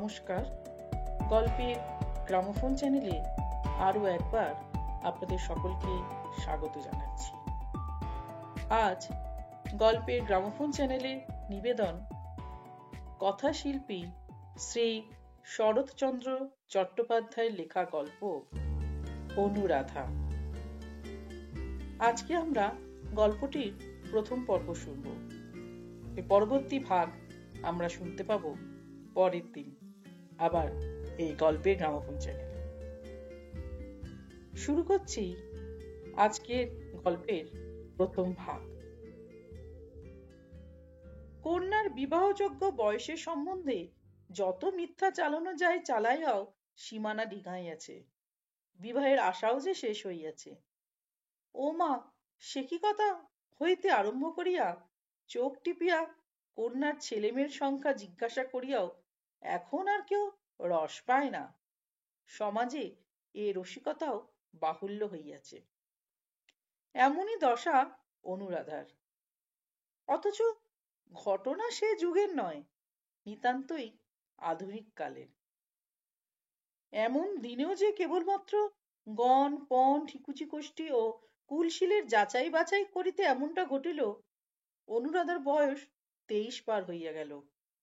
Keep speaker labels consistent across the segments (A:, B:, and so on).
A: নমস্কার। গল্পের গ্রামোফোন চ্যানেলে আরও একবার আপনাদের সকলকে স্বাগত জানাচ্ছি। আজ গল্পের গ্রামোফোন চ্যানেলে নিবেদন কথাশিল্পী শ্রী শরৎচন্দ্র চট্টোপাধ্যায়ের লেখা গল্প অনুরাধা। আজকে আমরা গল্পটির প্রথম পর্ব শুনব। এর পরবর্তী ভাগ আমরা শুনতে পাবো পরের দিন আবার এই গল্পের গ্রামোফোন চ্যানেলে। শুরু করছি আজকের গল্পের প্রথম ভাগ। কন্যার বিবাহযোগ্য বয়সের সম্বন্ধে যত মিথ্যা চালানো যায় চালাইয়াও সীমানা ডিঙাইয়াছে। বিবাহের আশাও যে শেষ হইয়াছে। ও মা, সে কি কথা হইতে আরম্ভ করিয়া চোখ টিপিয়া কন্যার ছেলেমেয়ের সংখ্যা জিজ্ঞাসা করিয়াও এখন আর কেউ রস পায় না। সমাজে এ রসিকতাও বাহুল্য হইয়াছে। এমনই দশা অনুরাধার। অথচ ঘটনা সে যুগের নয়, নিতান্তই আধুনিক কালের। এমন দিনেও যে কেবলমাত্র গণ পণ ঠিকুচি কোষ্ঠী ও কুলশীলের যাচাই বাছাই করিতে এমনটা ঘটিল। অনুরাধার বয়স 23 পার হইয়া গেল,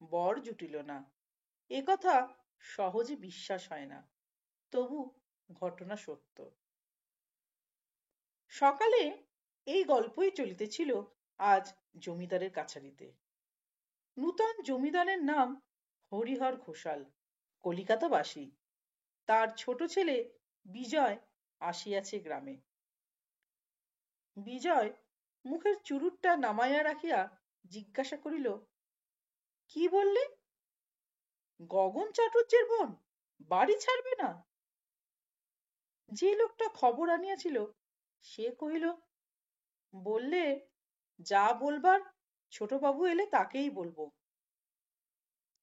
A: বর জুটিল না। এ কথা সহজে বিশ্বাস হয় না, তবু ঘটনা সত্য। সকালে এই গল্পই চলিতেছিল আজ জমিদারের কাছারিতে। নূতন জমিদারের নাম হরিহর ঘোষাল, কলিকাতাবাসী। তার ছোট ছেলে বিজয় আসিয়াছে গ্রামে। বিজয় মুখের চুরুটটা নামাইয়া রাখিয়া জিজ্ঞাসা করিল, কি বললে? গগন চাটুর্যের বোন বাড়ি ছাড়বে না? যে লোকটা খবর আনিয়াছিল সে কহিল, বললে যা বলবার ছোটবাবু এলে তাকেই বলবো।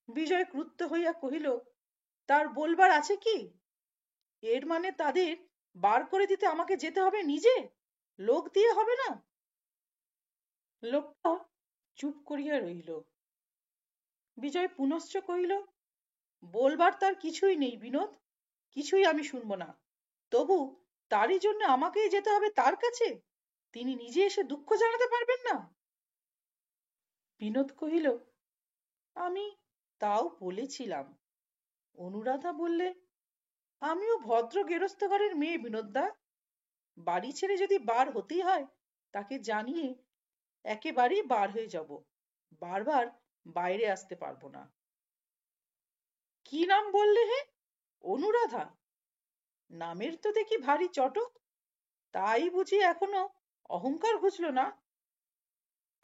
A: বিজয় ক্রুদ্ধ হইয়া কহিল, তার বলবার আছে কি? এর মানে তাদের বার করে দিতে আমাকে যেতে হবে নিজে, লোক দিয়ে হবে না? লোকটা চুপ করিয়া রইল। বিজয় পুনশ্চ কহিল, বলবার তার কিছুই নেই বিনোদ, কিছুই আমি শুনবো না। তবু তারই জন্য আমাকেই যেতে হবে তার কাছে? তিনি নিজে এসে দুঃখ জানাতে পারবেন না? বিনোদ কহিল, আমি তাও বলেছিলাম। অনুরাধা বললে, আমিও ভদ্র গেরস্থ ঘরের মেয়ে বিনোদদা। বাড়ি ছেড়ে যদি বার হতেই হয় তাকে জানিয়ে একেবারেই বার হয়ে যাব, বারবার বাইরে আসতে পারবো না। কি নাম বললে হে? অনুরাধা? নামের তো দেখি ভারী চটক। তাই বুঝি এখনো অহংকার ঘুচলো না?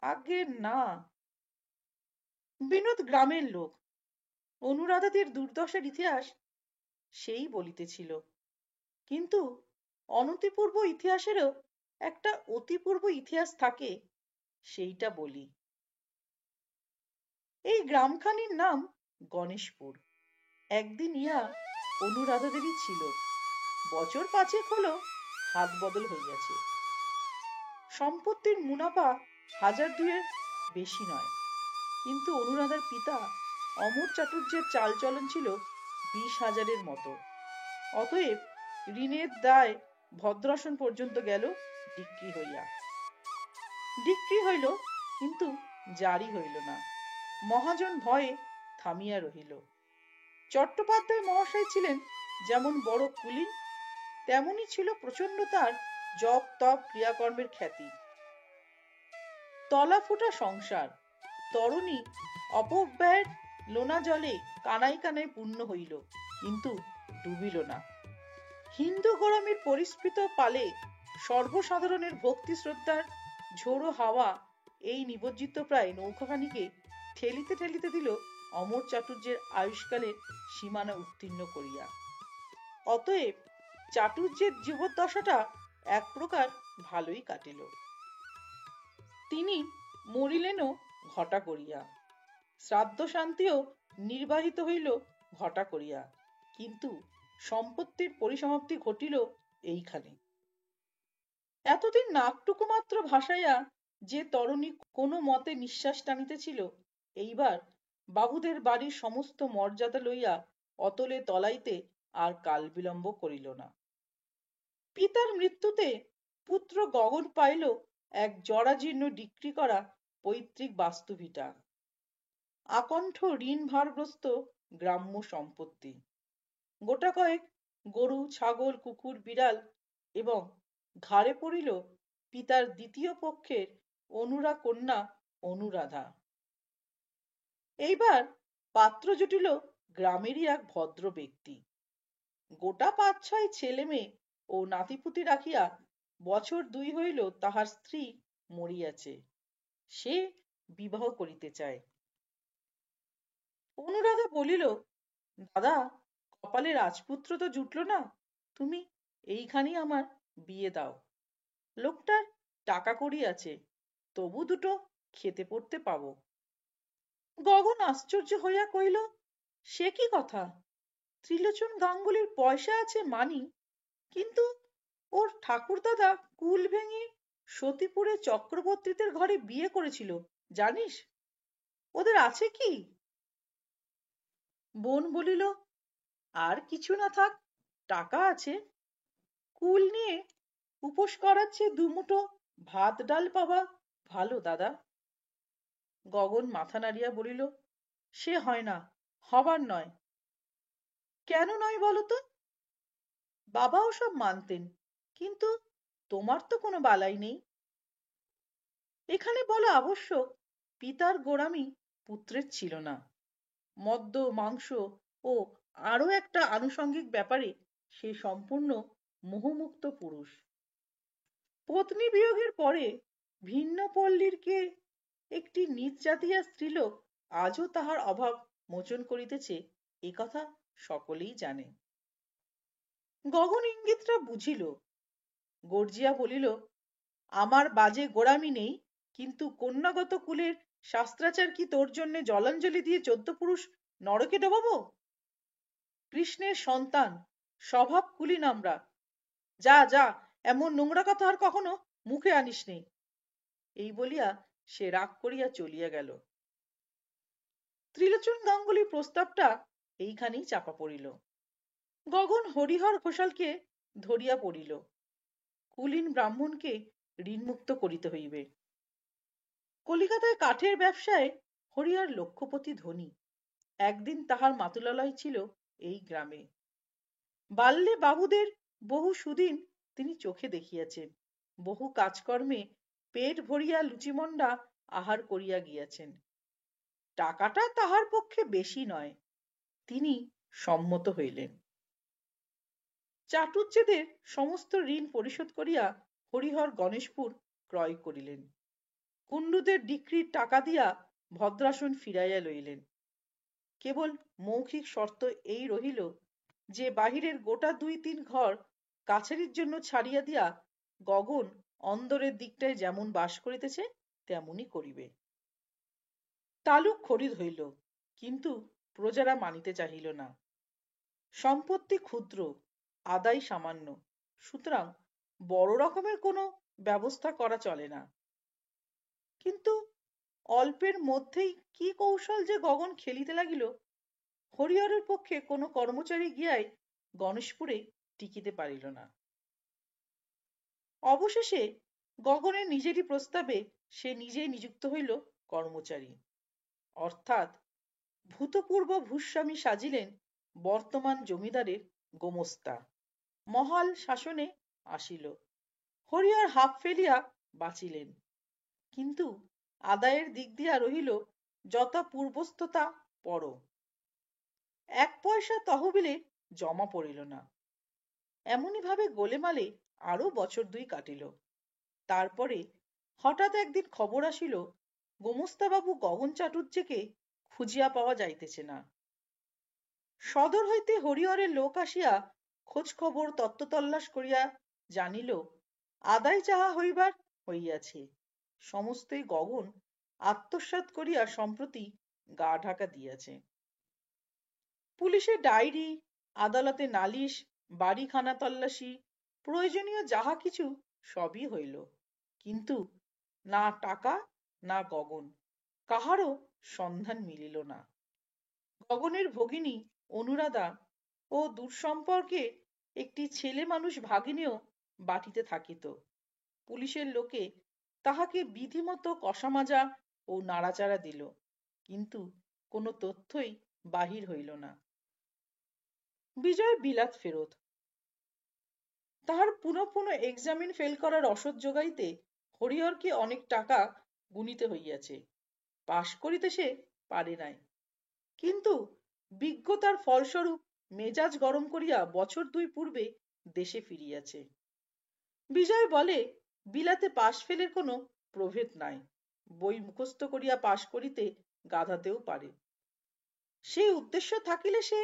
A: আগে না। বিনোদ গ্রামের লোক। অনুরাধাদের দুর্দশার ইতিহাস সেই বলিতেছিল। কিন্তু অনতিপূর্ব ইতিহাসেরও একটা অতিপূর্ব ইতিহাস থাকে, সেইটা বলি। এই গ্রামখানির নাম গণেশপুর। একদিন ইহা অনুরাধাদেরই ছিল। বছর 5 হলো হাত বদল হইয়াছে। সম্পত্তির মুনাফা 1000-2 বেশি নয়। কিন্তু অনুরাধার পিতা অমর চাটুর্যের চালচলন ছিল 20,000-এর মতো। অতএব ঋণের দায় ভদ্রাসন পর্যন্ত গেল ডিক্রি হইয়া। ডিক্রি হইল, কিন্তু জারি হইল না। মহাজন ভয়ে থামিয়া রহিল। চট্টোপাধ্যায় মহাশয় ছিলেন যেমন বড় কুলীন, তেমনি ছিল প্রচন্ড তার জপ তপ ক্রিয়াকর্মের খ্যাতি। তলা ফুটা সংসার, তরুণী অপব্যয়ের লোনা জলে কানায় কানায় পূর্ণ হইল, কিন্তু ডুবিল না। হিন্দু গোড়ামির পরিস্ফীত পালে সর্বসাধারণের ভক্তি শ্রদ্ধার ঝোড়ো হাওয়া এই নিমজ্জিত প্রায় নৌকাখানিকে ঠেলিতে ঠেলিতে দিল অমর চাটুর্যের আয়ুষ্কালের সীমানা উত্তীর্ণ করিয়া। অতএব চাটুর্যের জীবদ্দশাটা এক প্রকার ভালোই কাটিল। তিনি মরিলেনও ঘটা করিয়া। শ্রাদ্ধ শান্তিও নির্বাহিত হইল ঘটা করিয়া। কিন্তু সম্পত্তির পরিসমাপ্তি ঘটিল এইখানে। এতদিন নাকটুকু মাত্র ভাসাইয়া যে তরুণী কোনো মতে নিঃশ্বাস টানিতেছিল, এইবার বাবুদের বাড়ির সমস্ত মর্যাদা লইয়া অতলে তলাইতে আর কাল বিলম্ব করিল না। পিতার মৃত্যুতে পুত্র গগন পাইল এক জরাজীর্ণ ডিক্রি করা পৈতৃক বাস্তুভিটা, আকণ্ঠ ঋণ ভারগ্রস্ত গ্রাম্য সম্পত্তি, গোটা কয়েক গরু, ছাগল, কুকুর, বিড়াল এবং ঘাড়ে পড়িল পিতার দ্বিতীয় পক্ষের অনুরা কন্যা অনুরাধা। এইবার পাত্র জুটিল গ্রামেরই এক ভদ্র ব্যক্তি। গোটা ৫-৬ ছেলে মেয়ে ও নাতিপুতি রাখিয়া বছর ২ হইল তাহার স্ত্রী মরিয়াছে। সে বিবাহ করিতে চায়। অনুরাধা বলিল, দাদা, কপালে রাজপুত্র তো জুটল না, তুমি এইখানেই আমার বিয়ে দাও। লোকটার টাকা কড়ি আছে, তবু দুটো খেতে পড়তে পাবো। গগন আশ্চর্য হইয়া কহিল, সে কি কথা? ত্রিলোচন গাঙ্গুলির পয়সা আছে মানি, কিন্তু ওর ঠাকুরদাদা কুল ভেঙে সতীপুরে চক্রবর্তীদের ঘরে বিয়ে করেছিল, জানিস? ওদের আছে কি? বোন বলিল, আর কিছু না থাক, টাকা আছে। কুল নিয়ে উপোস করার চেয়ে দুমুঠো ভাত ডাল পাওয়া ভালো দাদা। গগন মাথা নাড়িয়া বলিল, সে হয় না, হবার নয়। কেন নয় বলো তো? বাবাও সব মানতেন, কিন্তু তোমার তো কোনো বালাই নেই। এখানে বলা আবশ্যক, পিতার গোঁড়ামি পুত্রের ছিল না। মদ্য, মাংস ও আরো একটা আনুষঙ্গিক ব্যাপারে সে সম্পূর্ণ মোহমুক্ত পুরুষ। পত্নী বিয়োগের পরে ভিন্ন পল্লীর কে একটি নিজ জাতিয়া স্ত্রীলোক আজও তাহার অভাব মোচন করিতেছে, এ কথা সকলেই জানে। গগন ইঙ্গিতটা বুঝিল। গর্জিয়া বলিল, আমার বাজে গোঁড়ামি নেই, কিন্তু কন্যাগত কুলের শাস্ত্রাচার কি তোর জন্যে জলাঞ্জলি দিয়ে ১৪ পুরুষ নরকে ডোবাবো? কৃষ্ণের সন্তান, স্বভাব কুলীন আমরা। যা যা, এমন নোংরা কথা আর কখনো মুখে আনিস নে। এই বলিয়া সে রাগ করিয়া চলিয়া গেল। ত্রিলোচন গাঙ্গুলির প্রস্তাবটা এইখানেই চাপা পড়িল। গগন হরিহর ঘোষালকে ধরিয়া পড়িল। কুলীন ব্রাহ্মণকে ঋণমুক্ত করিতে হইবে। কলিকাতায় কাঠের ব্যবসায় হরিহর লক্ষপতি ধনী। একদিন তাহার মাতুলালয় ছিল এই গ্রামে। বাল্যে বাবুদের বহু সুদিন তিনি চোখে দেখিয়াছেন। বহু কাজকর্মে পেট ভরিয়া লুচিমন্ডা আহার করিয়া গিয়াছেন। টাকাটা তাহার পক্ষে বেশি নয়। তিনি সম্মত হইলেন। চাটুজ্যেদের সমস্ত ঋণ পরিশোধ করিয়া হরিহর গণেশপুর ক্রয় করিলেন। কুণ্ডুদের ডিক্রির টাকা দিয়া ভদ্রাসন ফিরাইয়া লইলেন। কেবল মৌখিক শর্ত এই রহিল যে বাহিরের গোটা ২-৩ ঘর কাছারির জন্য ছাড়িয়া দিয়া গগন অন্দরের দিকটায় যেমন বাস করিতেছে তেমনই করিবে। তালুক খরিদ হইল, কিন্তু প্রজারা মানিতে চাহিল না। সম্পত্তি ক্ষুদ্র, আদায় সামান্য, সুতরাং বড় রকমের কোনো ব্যবস্থা করা চলে না। কিন্তু অল্পের মধ্যেই কি কৌশল যে গগন খেলিতে লাগিল, হরিহরের পক্ষে কোনো কর্মচারী গিয়াই গণেশপুরে টিকিতে পারিল না। অবশেষে গগনের নিজেরই প্রস্তাবে সে নিজেই নিযুক্ত হইল কর্মচারী। অর্থাৎ ভূতপূর্ব ভূস্বামী সাজিলেন বর্তমান জমিদারের গোমস্তা। মহাল শাসনে আসিল। হরিহর হাঁপ ফেলিয়া বাঁচিলেন, কিন্তু আদায়ের দিক দিয়া রহিল যথা পূর্বস্থতা পর। ১ পয়সা তহবিলে জমা পড়িল না। এমনি ভাবে গোলেমালে আরো বছর ২ কাটিল। তারপরে হঠাৎ একদিন খবর আসিল, গোমস্তাবাবু গগন চাটুজ্যেকে খুঁজিয়া পাওয়া যাইতেছে না। সদর হইতে হরিহরের লোক আসিয়া খোঁজ খবর তত্ত্ব তল্লাশ করিয়া জানিল, আদায় যাহা হইবার হইয়াছে। সমস্তই গগন আত্মসাৎ করিয়া সম্প্রতি গা ঢাকা দিয়াছে। পুলিশের ডায়েরি, আদালতে নালিশ, বাড়ি খানা তল্লাশি, প্রয়োজনীয় যাহা কিছু সবই হইল, কিন্তু না টাকা না গগন, কাহারও সন্ধান মিলিল না। গগনের ভগিনী অনুরাধা ও দূরসম্পর্কে একটি ছেলে মানুষ ভাগিনীও বাটিতে থাকিত। পুলিশের লোকে তাহাকে বিধিমতো কষামাজা ও নাড়াচাড়া দিল, কিন্তু কোনো তথ্যই বাহির হইল না। বিজয় বিলাত ফেরত। তাহার পুনঃ পুনঃ এক্সামিন ফেল করার রসদ যোগাইতে হরিহরকে অনেক টাকা গুনিতে হইয়াছে। পাশ করিতে সে পারে নাই, কিন্তু বিজ্ঞতার ফলস্বরূপ মেজাজ গরম করিয়া বছর 2 পূর্বে দেশে ফিরিয়াছে। বিজয় বলে, বিলাতে পাশ ফেলের কোনো প্রভেদ নাই, বই মুখস্থ করিয়া পাশ করিতে গাধাতেও পারে। সেই উদ্দেশ্য থাকিলে সে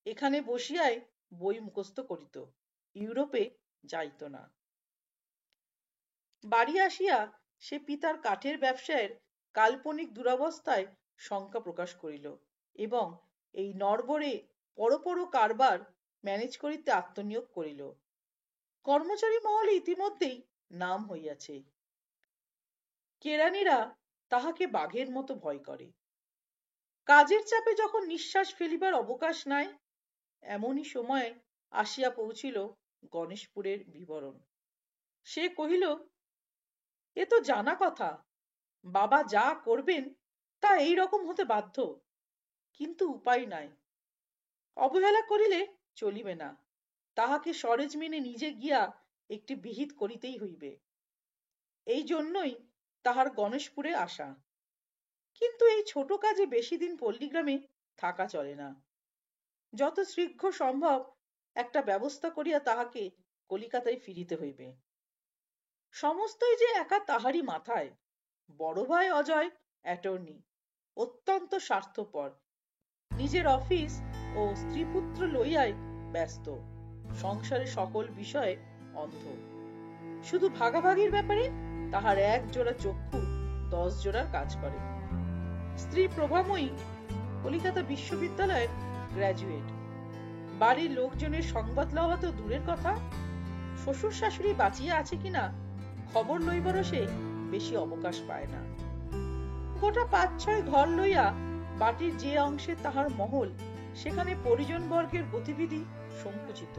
A: এখানে বসিয়াই বই মুখস্থ করিত, ইউরোপে যাইত না। বাড়ি আসিয়া সে পিতার কাঠের ব্যবসায়ের কাল্পনিক দুরবস্থায় শঙ্কা প্রকাশ করিল এবং এই নড়বড়ে পরপর কারবার ম্যানেজ করিতে আত্মনিয়োগ করিল। কর্মচারী মহলে ইতিমধ্যেই নাম হইয়াছে। কেরানিরা তাহাকে বাঘের মতো ভয় করে। কাজের চাপে যখন নিঃশ্বাস ফেলিবার অবকাশ নাই, এমনই সময় আসিয়া পৌঁছিল গণেশপুরের বিবরণ। সে কহিল, এ তো জানা কথা, বাবা যা করবেন তা এই রকম হতে বাধ্য, কিন্তু উপায় নাই। অবহেলা করিলে চলিবে না, তাহাকে সরেজমিনে নিজে গিয়া একটি বিহিত করিতেই হইবে। এই জন্যই তাহার গণেশপুরে আসা। কিন্তু এই ছোট কাজে বেশি দিন পল্লীগ্রামে থাকা চলে না। যত শীঘ্র সম্ভব একটা ব্যবস্থা করিয়া তাহাকে কলিকাতায় ফিরিতে হইবে। সমস্তই যে একা তাহারই মাথায়। বড় ভাই অজয় অ্যাটর্নি, অত্যন্ত স্বার্থপর, নিজের অফিস ও স্ত্রীপুত্র লইয়াই ব্যস্ত, সংসারের সকল বিষয়ে অন্ধ। শুধু ভাগাভাগির ব্যাপারে তাহার 1 জোড়া চক্ষু 10 জোড়ার কাজ করে। স্ত্রী প্রভাময়ী কলিকাতা বিশ্ববিদ্যালয়ের গ্র্যাজুয়েট। বাড়ির লোকজনের সংবাদ লওয়া তো দূরের কথা, শ্বশুর শাশুড়ি বাঁচিয়া আছে কিনা খবর লইবারও সে বেশি অবকাশ পায় না। গোটা 5-6 ঘর লইয়া বাটির যে অংশে তাহার মহল, সেখানে পরিজন বর্গের গতিবিধি সংকুচিত।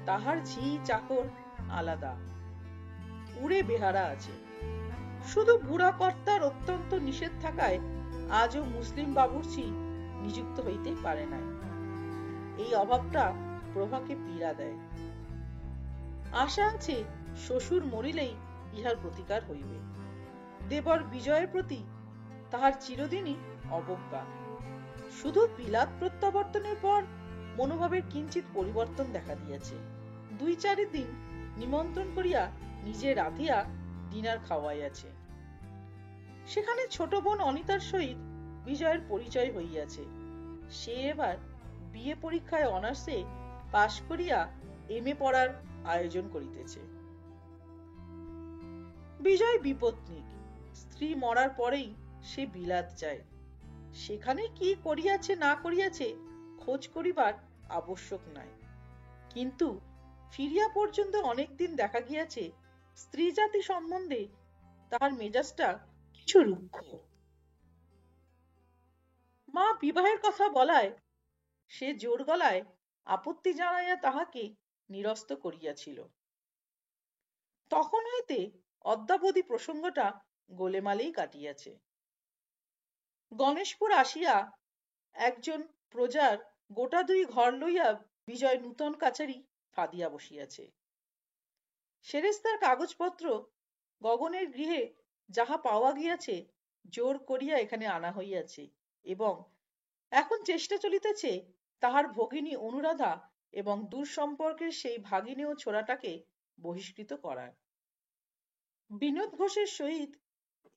A: তাহার ঝি চাকর আলাদা, উড়ে বেহারা আছে। শুধু বুড়া কর্তার অত্যন্ত নিষেধ থাকায় আজও মুসলিম বাবুর্চি নিযুক্ত হইতে পারে নাই। এই অভাবটা প্রভাকে পীড়া দেয়। আশা আছে শ্বশুর মরিলেই ইহার প্রতিকার হইবে। দেবর বিজয়ের প্রতি তাহার চিরদিনই অবজ্ঞা। শুধু বিলাত প্রত্যাবর্তনের পর মনোভাবের কিঞ্চিত পরিবর্তন দেখা দিয়েছে। 2-4 দিন নিমন্ত্রণ করিয়া নিজে রাধিয়া ডিনার খাওয়াইয়াছে। সেখানে ছোট বোন অনিতার সহিত বিজয়ের পরিচয় হইয়াছে। সে এবার বিএ পরীক্ষায় অনার্সে পাশ করিয়া এমএ পড়ার আয়োজন করিতেছে। বিজয় বিপত্নিক, স্ত্রী মরার পরেই সে বিলাত যায়। সেখানে কি করিয়াছে না করিয়াছে খোঁজ করিবার আবশ্যক নাই। কিন্তু ফিরিয়া পর্যন্ত অনেকদিন দেখা গিয়াছে স্ত্রী জাতি সম্বন্ধে তাহার মেজাজটা কিছু রুক্ষ। মা বিবাহের কথা বলায় সে জোর গলায় আপত্তি জানাইয়া তাহাকে নিরস্ত করিয়াছিল। তখন হইতে অদ্যাবধি প্রসঙ্গটা গোলেমালেই কাটিয়াছে। গণেশপুর আসিয়া একজন প্রজার গোটা 2 ঘর লইয়া বিজয় নূতন কাছারি ফাদিয়া বসিয়াছে। সেরেস্তার কাগজপত্র গগনের গৃহে যাহা পাওয়া গিয়াছে জোর করিয়া এখানে আনা হইয়াছে এবং এখন চেষ্টা চলিতেছে তাহার ভগিনী অনুরাধা এবং দূর সম্পর্কের সেই ভাগিনী ও ছোড়াটাকে বহিষ্কৃত করার। বিনোদ ঘোষের সহিত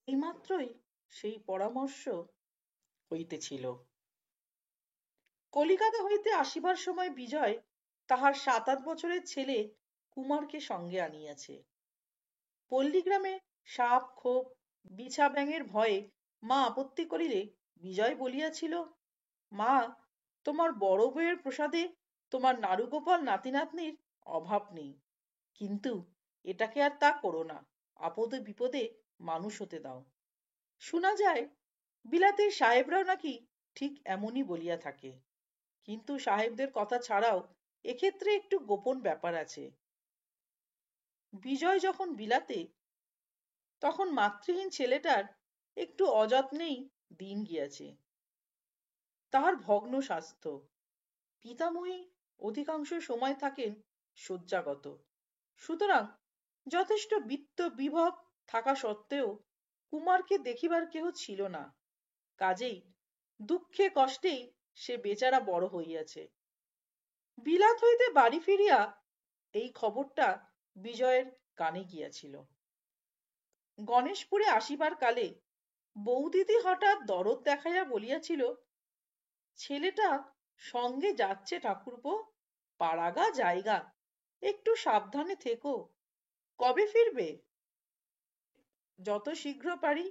A: এইমাত্রই সেই পরামর্শ হইতেছিল। কলিকাতা হইতে আসিবার সময় বিজয় তাহার 7-8 বছরের ছেলে কুমারকে সঙ্গে আনিয়াছে। পল্লীগ্রামে সাপ খোপ বিছা ব্যাঙের ভয়ে মা আপত্তি করিলে বিজয় বলিয়াছিল, মা, তোমার বড় বউয়ের প্রসাদে তোমার নাড়ুগোপাল নাতি নাতনির অভাব নেই, কিন্তু এটাকে আর তা করো না, আপদে বিপদে মানুষ হতে দাও। শোনা যায় বিলাতের সাহেবরাও নাকি ঠিক এমনই বলিয়া থাকে, কিন্তু সাহেবদের কথা ছাড়াও এক্ষেত্রে একটু গোপন ব্যাপার আছে। বিজয় যখন বিলাতে, তখন মাতৃহীন ছেলেটার একটু অযত্নেই দিন গিয়াছে। তাহার ভগ্ন স্বাস্থ্য। পিতামহী অধিকাংশ সময় থাকেন শয্যাগত। সুতরাং যথেষ্ট বিত্ত বিভব থাকা সত্ত্বেও কুমারকে দেখিবার কেহ ছিল না। কাজেই দুঃখে কষ্টেই সে বেচারা বড় হইয়াছে। বিলাত হইতে বাড়ি ফিরিয়া এই খবরটা বিজয়ের কানে গিয়াছিল। গণেশপুরে আসিবার কালে বৌদিদি হঠাৎ দরদ দেখাইয়া বলিয়াছিল, ছেলেটা সঙ্গে যাচ্ছে ঠাকুরপো, পাড়াগা জায়গা, একটু সাবধানে থেকো। কবে ফিরবে? যত শীঘ্র পারি।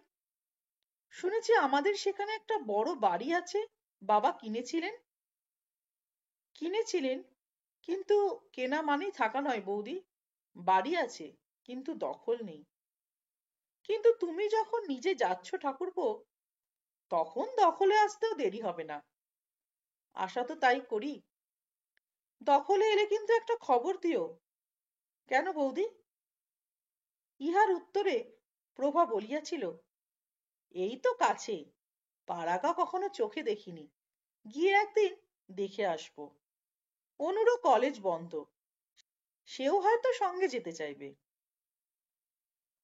A: শুনেছি আমাদের সেখানে একটা বড় বাড়ি আছে, বাবা কিনেছিলেন। কিনেছিলেন, কিন্তু কেনা মানেই থাকা নয় বৌদি। বাড়ি আছে, কিন্তু দখল নেই। কিন্তু তুমি যখন নিজে যাচ্ছ ঠাকুরপো, তখন দখলে আসতেও দেরি হবে না। আশা তো তাই করি। দখলে এলে কিন্তু একটা খবর দিও। কেন বৌদি? ইহার উত্তরে প্রভা বলিয়াছিল, এই তো কাছে, পাড়াগা কখনো চোখে দেখিনি, গিয়ে একদিন দেখে আসবো। অনুরও কলেজ বন্ধ, সেও হয়তো সঙ্গে যেতে চাইবে।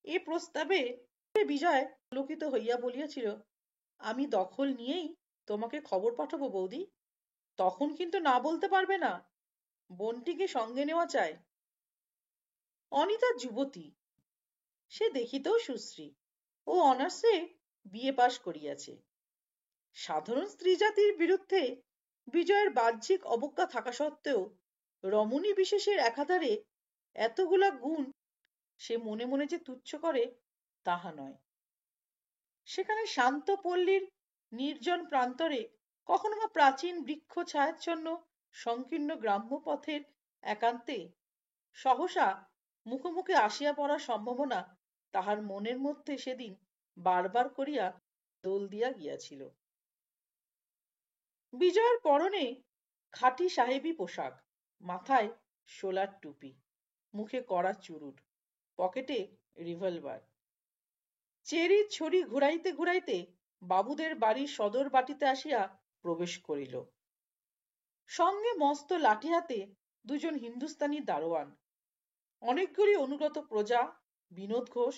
A: এ প্রস্তাবে বিজয় পুলকিত হইয়া বলিয়াছিল, আমি দখল নিয়েই তোমাকে খবর পাঠাবো বৌদি। তখন কিন্তু না বলতে পারবে না। বোনটিকে সঙ্গে নেওয়া চাই। অনিতা যুবতী, সে দেখিতেও সুশ্রী ও অনার্সে বিএ পাশ করিয়াছে। সাধারণ স্ত্রী জাতির বিরুদ্ধে বিজয়ের বাহ্যিক অবজ্ঞা থাকা সত্ত্বেও রমণী বিশেষের একাধারে এতগুলা গুণ সে মনে মনে যে তুচ্ছ করে তাহা নয়। সেখানে শান্ত পল্লীর নির্জন প্রান্তরে কখনো বা প্রাচীন বৃক্ষ ছায়াচ্ছন্ন সংকীর্ণ গ্রাম্য পথের একান্তে সহসা মুখোমুখি আসিয়া পড়ার সম্ভাবনা তাহার মনের মধ্যে সেদিন বারবার করিয়া দোল দিয়া গিয়াছিল। বিজয়ের পরনে খাঁটি সাহেবী পোশাক, মাথায় শোলার টুপি, মুখে কড়া চুরুট, পকেটে রিভলভার। চেরির ছড়ি ঘুরাইতে ঘুরাইতে বাবুদের বাড়ির সদর বাটিতে আসিয়া প্রবেশ করিল। সঙ্গে মস্ত লাঠি হাতে দুজন হিন্দুস্তানি দারোয়ান, অনেকগুলি অনুগত প্রজা, বিনোদ ঘোষ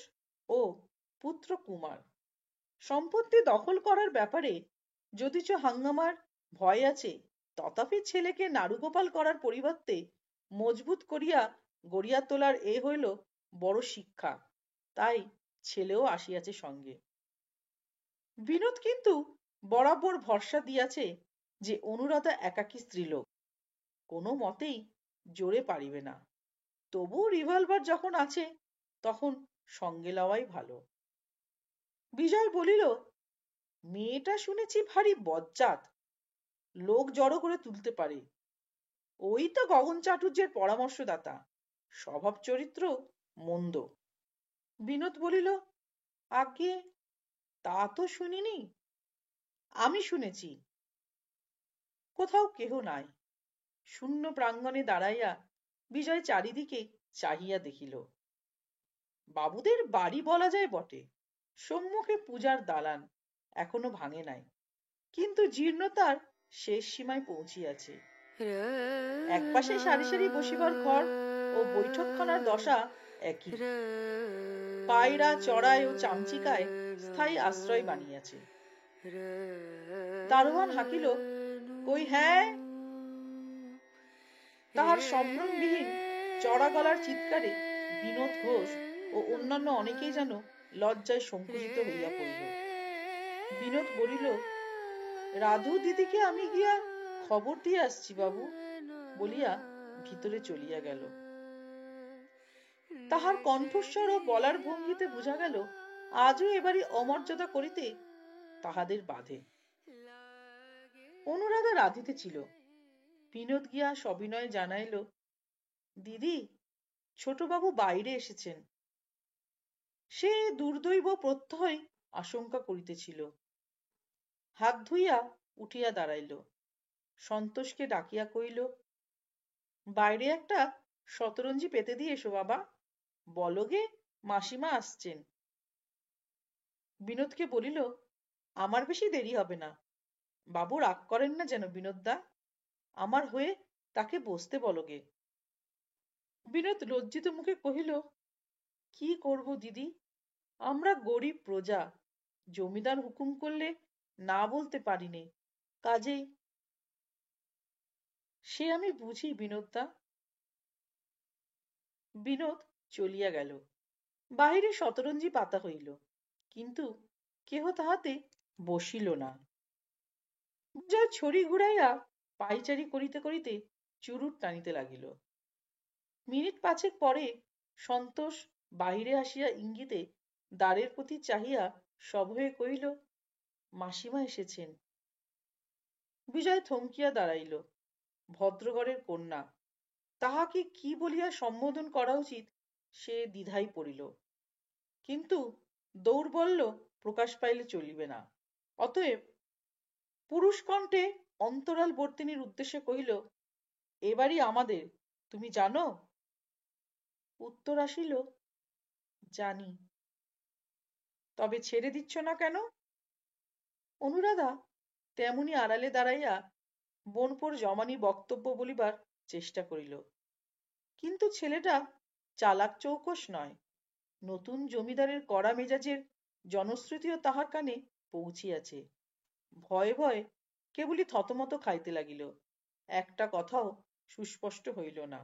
A: ও পুত্র কুমার। সম্পত্তি দখল করার ব্যাপারে যদিচ হাঙ্গামার ভয় আছে, তথাপি ছেলেকে নাড়ুগোপাল করার পরিবর্তে মজবুত করিয়া গড়িয়া তোলার এ হইল বড় শিক্ষা। তাই ছেলেও আসিয়াছে সঙ্গে। বিনোদ কিন্তু বরাবর ভরসা দিয়াছে যে অনুরাধা একাকী স্ত্রীলোক, কোনো মতেই জোরে পারিবে না। তবু রিভলভার যখন আছে, তখন সঙ্গে লওয়াই ভালো। বিজয় বলিল, মেয়েটা শুনেছি ভারী বজ্জাত, লোক জড়ো করে তুলতে পারে। ওই তো গগন চাটুর্যের পরামর্শদাতা, স্বভাব চরিত্র মন্দ। বিনোদ বলিল, আজ্ঞে তা তো শুনিনি। আমি শুনেছি। কোথাও কেহ নাই। শূন্য প্রাঙ্গণে দাঁড়াইয়া বিজয় চারিদিকে চাহিয়া দেখিল। বাবুদের বাড়ি বলা যায় বটে। সম্মুখে পূজার দালান, এখনো ভাঙে নাই, কিন্তু জীর্ণতার শেষ সীমায় পৌঁছিয়াছে। একপাশে সারি সারি বসিবার ঘর ও বৈঠকখানার দশা একই। পায়রা চড়াই ও চামচিকায় স্থায়ী আশ্রয় বানিয়াছে। দারোয়ান হাঁকিল, কই হ্যাঁ? তাহার সম্ভ্রমবিহীন চড়া গলার চিৎকারে বিনোদ ঘোষ ও অন্যান্য অনেকেই যেন লজ্জায় সংকুচিত হইয়া পড়িল। বিনোদ বলিল, রাধু দিদিকে আমি গিয়া খবর দিয়ে আসছি বাবু, বলিয়া ভিতরে চলিয়া গেল। তাহার কণ্ঠস্বর ও বলার ভঙ্গিতে বোঝা গেল আজও এবারই অমর্যাদা করিতে তাহাদের বাধে। অনুরাধা রাঁধিতে ছিল। বিনোদ গিয়া সবিনয়ে জানাইল, দিদি, ছোটবাবু বাইরে এসেছেন। সে দুর্দৈব প্রত্যয় আশঙ্কা করিতেছিল। হাত ধুইয়া উঠিয়া দাঁড়াইল, সন্তোষকে ডাকিয়া কইল, বাইরে একটা শতরঞ্জি পেতে দিয়ে এসো বাবা, বলো গে মাসিমা আসছেন। বিনোদকে বলিল, আমার বেশি দেরি হবে না, বাবু রাগ করেন না যেন বিনোদদা, আমার হয়ে তাকে বসতে বলো গে। বিনোদ লজ্জিত মুখে কহিল, কি করব দিদি, আমরা গরিব প্রজা, জমিদার হুকুম করলে না বলতে পারি নে, কাজেই। সে আমি বুঝি বিনোদদা। বিনোদ চলিয়া গেল। বাহিরে শতরঞ্জি পাতা হইল, কিন্তু কেহ তাহাতে বসিল না। বিজয় ছড়ি ঘুরাইয়া পাইচারি করিতে করিতে চুরুট টানিতে লাগিল। মিনিট পাঁচেক পরে সন্তোষ বাহিরে আসিয়া ইঙ্গিতে দ্বারের প্রতি চাহিয়া সভয়ে কহিল, মাসিমা এসেছেন। বিজয় থমকিয়া দাঁড়াইল। ভদ্রঘরের কন্যা, তাহাকে কি বলিয়া সম্বোধন করা উচিত সে দ্বিধায় পড়িল। কিন্তু দৌর্বল্য প্রকাশ পাইলে চলিবে না। অতএব পুরুষ কণ্ঠে অন্তরালবর্তিনীর উদ্দেশ্যে কহিল, এবারই আমাদের, তুমি জানো? উত্তর আসিল, জানি। তবে ছেড়ে দিচ্ছ না কেন? অনুরাধা তেমনি আড়ালে দাঁড়াইয়া বোনপোর জমানি বক্তব্য বলিবার চেষ্টা করিল। কিন্তু ছেলেটা চালাক চৌকস নয়। নতুন জমিদারের কড়া মেজাজের জনশ্রুতিও তাহার কানে পৌঁছিয়াছে। ভয়ে ভয়ে কেবলই থতমত খাইতে লাগিল, একটা কথাও সুস্পষ্ট হইল না।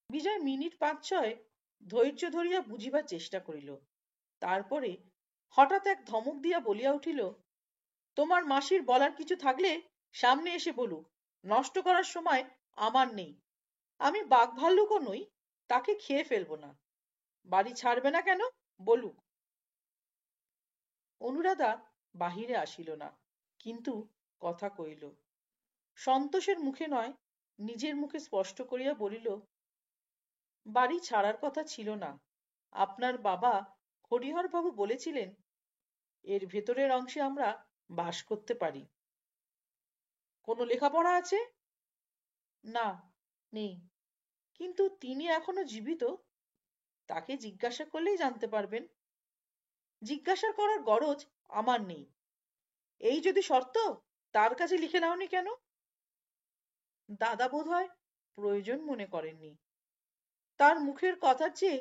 A: বিজয় মিনিট পাঁচ ছয় ধৈর্য ধরিয়া বুঝিবার চেষ্টা করিল। তারপরে হঠাৎ এক ধমক দিয়া বলিয়া উঠিল, তোমার মাসির বলার কিছু থাকলে সামনে এসে বলুক, নষ্ট করার সময় আমার নেই। আমি বাঘ ভাল্লুকও নই, তাকে খেয়ে ফেলবো না। বাড়ি ছাড়বে না কেন, বলুক। অনুরাধা বাহিরে আসিল না, কিন্তু কথা কইল। সন্তোষের মুখে নয়, নিজের মুখে স্পষ্ট করিয়া বলিল, বাড়ি ছাড়ার কথা ছিল না। আপনার বাবা হরিহর বাবু বলেছিলেন, এর ভেতরের অংশে আমরা বাস করতে পারি। কোনো লেখাপড়া আছে? না, নেই। কিন্তু তিনি এখনো জীবিত, তাকে জিজ্ঞাসা করলেই জানতে পারবেন। জিজ্ঞাসা করার গরজ আমার নেই। এই যদি শর্ত, তার কাছে লিখে নাওনি কেন? দাদা বোধহয় প্রয়োজন মনে করেননি। তার মুখের কথার চেয়ে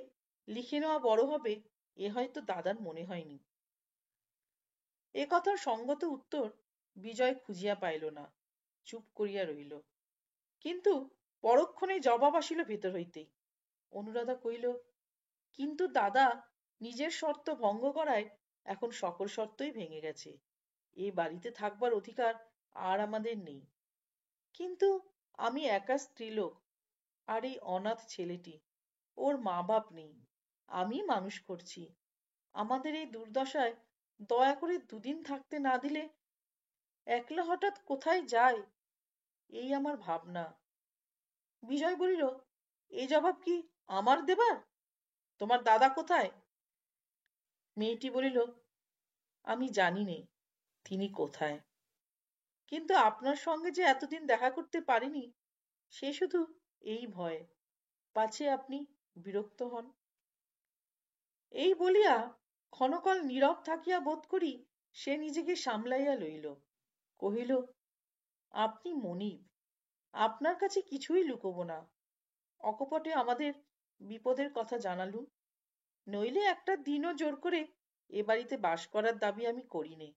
A: লিখে নেওয়া বড় হবে, এ হয়তো দাদার মনে হয়নি। এ কথার সঙ্গত উত্তর বিজয় খুঁজিয়া পাইল না, চুপ করিয়া রইল। কিন্তু পরক্ষণে জবাব আসিল ভেতর হইতেই। অনুরাধা কহিল, কিন্তু দাদা, নিজের শর্ত ভঙ্গ করায় এখন সকল শর্তই ভেঙে গেছে। এ বাড়িতে থাকবার অধিকার আর আমাদের নেই। কিন্তু আমি একা স্ত্রীলোক, আর এই অনাথ ছেলেটি, ওর মা বাপ নেই, আমি মানুষ করছি। আমাদের এই দুর্দশায় দয়া করে দুদিন থাকতে না দিলে, একলা হঠাৎ কোথায় যায়, এই আমার ভাবনা। বিজয় বলিল, এ জবাব কি আমার দেবার? তোমার দাদা কোথায়? মেয়েটি বলিল, আমি জানি নে তিনি কোথায়, কিন্তু আপনার সঙ্গে যে এতদিন দেখা করতে পারিনি, সে শুধু এই ভয়ে, পাছে আপনি বিরক্ত হন। এই বলিয়া ক্ষণকাল নীরব থাকিয়া বোধ করি সে নিজেকে সামলাইয়া লইল। কহিল, আপনি মনিব, আপনার কাছে কিছুই লুকোব না। অকপটে আমাদের বিপদের কথা জানালুম, নইলে একটা দিনও জোর করে এ বাড়িতে বাস করার দাবি আমি করি নে।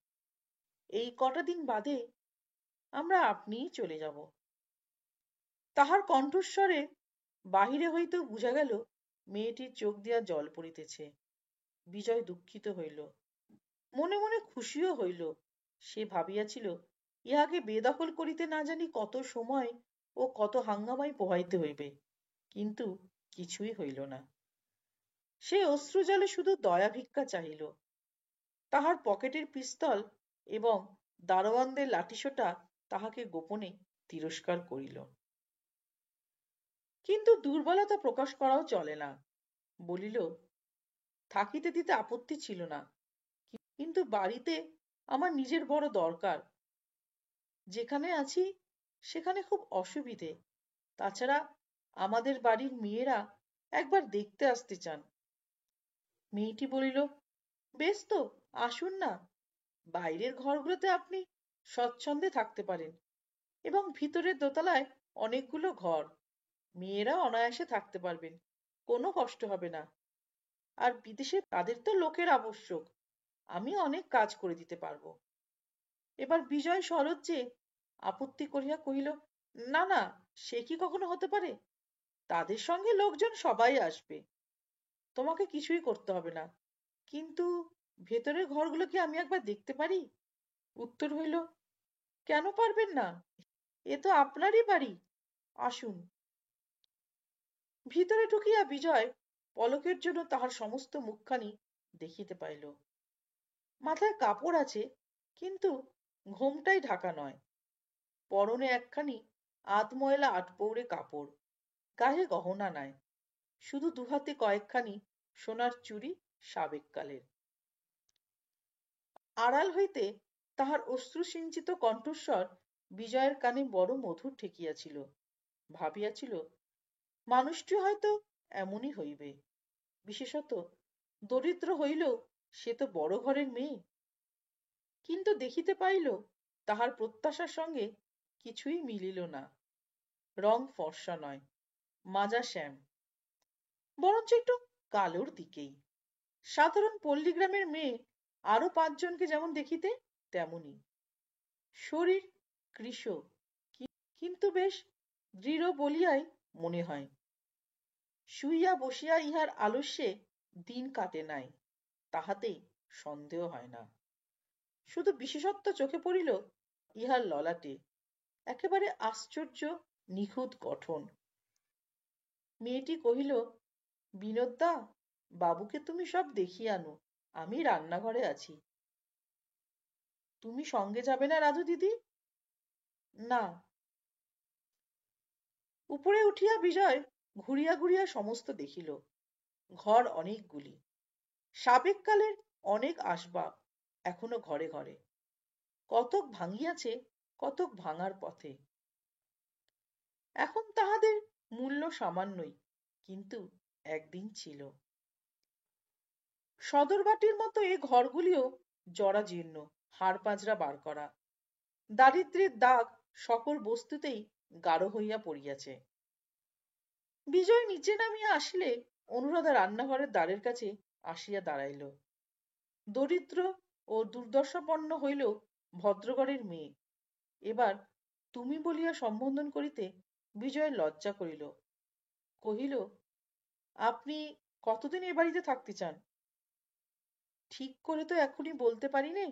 A: এই কটা দিন বাদে আমরা আপনিই চলে যাব। তাহার কণ্ঠস্বরে বাহিরে হইতেও বুঝা গেল মেয়েটির চোখ দিয়া জল পড়িতেছে। বিজয় দুঃখিত হইল, মনে মনে খুশিও হইল। সে ভাবিয়াছিল, ইহাকে বেদখল করিতে না জানি কত সময় ও কত হাঙ্গামায় পোহাইতে হইবে, কিন্তু কিছুই হইল না। সে অশ্রুজলে শুধু দয়া ভিক্ষা চাহিল। তাহার পকেটের পিস্তল এবং দারোয়ানদের লাঠিসোঁটা তাহাকে গোপনে তিরস্কার করিল। কিন্তু দুর্বলতা প্রকাশ করাও চলে না। বলিল, থাকিতে দিতে আপত্তি ছিল না, কিন্তু বাড়িতে আমার নিজের বড় দরকার। যেখানে আছি সেখানে খুব অসুবিধে। তাছাড়া আমাদের বাড়ির মেয়েরা একবার দেখতে আসতে চান। মেয়েটি বলিল, বেশ তো, আসুন না। বাইরের ঘরগুলোতে আপনি স্বচ্ছন্দে থাকতে পারেন, এবং ভিতরের দোতলায় অনেকগুলো ঘর, মেয়েরা অনায়াসে থাকতে পারবেন, কোনো কষ্ট হবে না। আর বিদেশে তাদের তো লোকের আবশ্যক, আমি অনেক কাজ করে দিতে পারবো। এবার বিজয় সলজ্জে আপত্তি করিয়া কহিল, না না, সে কি কখনো হতে পারে? তাদের সঙ্গে লোকজন সবাই আসবে, তোমাকে কিছুই করতে হবে না। কিন্তু ভেতরের ঘরগুলো কি আমি একবার দেখতে পারি? উত্তর হইল, কেন পারবেন না? এ তো আপনারই বাড়ি, আসুন। ভিতরে ঢুকিয়া বিজয় পলকের জন্য তাহার সমস্ত মুখখানি দেখিতে পাইল। মাথায় কাপড় আছে, কিন্তু ঘোমটাই ঢাকা নয়। পরনে একখানি আধময়লা আটপৌরে কাপড়, গায়ে গহনা নাই, শুধু দুহাতে কয়েকখানি সোনার চুড়ি সাবেককালের। আড়াল হইতে তাহার অশ্রুসিঞ্চিত কণ্ঠস্বর বিজয়ের কানে বড় মধুর ঠেকিয়াছিল। ভাবিয়াছিল, মানুষটি হয়তো এমনই হইবে, বিশেষত দরিদ্র হইলেও সে তো বড় ঘরের মেয়ে। কিন্তু দেখিতে পাইল তাহার প্রত্যাশার সঙ্গে কিছুই মিলিল না। রং ফর্সা নয়, মাজা শ্যাম, বরঞ্চ একটু কালোর দিকেই। সাধারণ পল্লীগ্রামের মেয়ে আরো 5 জনকে যেমন দেখিতে তেমনি। শরীর কৃশ, কিন্তু বেশ দৃঢ় বলিয়াই মনে হয়। শুইয়া বসিয়া ইহার আলস্যে দিন কাটে নাই, তাহাতেই সন্দেহ হয় না। শুধু বিশেষত্ব চোখে পড়িল ইহার ললাটে, একেবারে আশ্চর্য নিখুঁত গঠন। মেয়েটি কহিল, বিনোদ-দা, বাবুকে তুমি সব দেখিয়ে আনো, আমি রান্নাঘরে আছি। তুমি সঙ্গে যাবে না রাধু দিদি? না। উপরে উঠিয়া বিজয় ঘুরিয়া ঘুরিয়া সমস্ত দেখিল। ঘর অনেকগুলি, সাবেককালের অনেক আসবাব এখনো ঘরে ঘরে, কতক ভাঙিয়াছে, কতক ভাঙার পথে। এখন তাহাদের মূল্য সামান্যই, কিন্তু একদিন ছিল। সদরবাটির মতো এ ঘরগুলিও জরাজীর্ণ, হাড় পাঁজরা বার করা, দারিদ্র্যের দাগ সকল বস্তুতেই গাঢ় হইয়া পড়িয়াছে। বিজয় নিচে নামিয়া আসিলে অনুরাধা রান্নাঘরের দ্বারের কাছে আসিয়া দাঁড়াইল। দরিদ্র ও দুর্দশাপন্ন হইলেও ভদ্রঘরের মেয়ে। এবার তুমি বলিয়া সম্বোধন করিতে বিজয়ের লজ্জা করিল। কহিল, আপনি কতদিন এ বাড়িতে থাকতে চান? ঠিক করে তো এখনই বলতে পারি নে,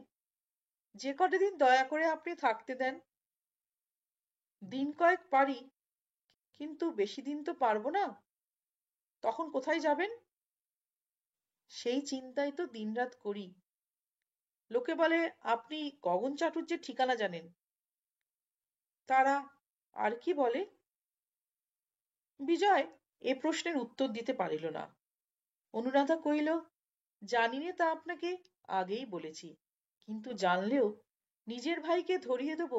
A: যে কটা দিন দয়া করে আপনি থাকতে দেন। দিন কয়েক পারি, কিন্তু বেশি দিন তো পারবো না। তখন কোথায় যাবেন? সেই চিন্তাই তো দিনরাত করি। লোকে বলে আপনি গগন চাটুর্যের ঠিকানা জানেন। তারা আর কি বলে? বিজয় এ প্রশ্নের উত্তর দিতে পারিল না। অনুরাধা কহিল, জানি নে তা আপনাকে আগেই বলেছি, কিন্তু জানলেও নিজের ভাইকে ধরিয়ে দেব,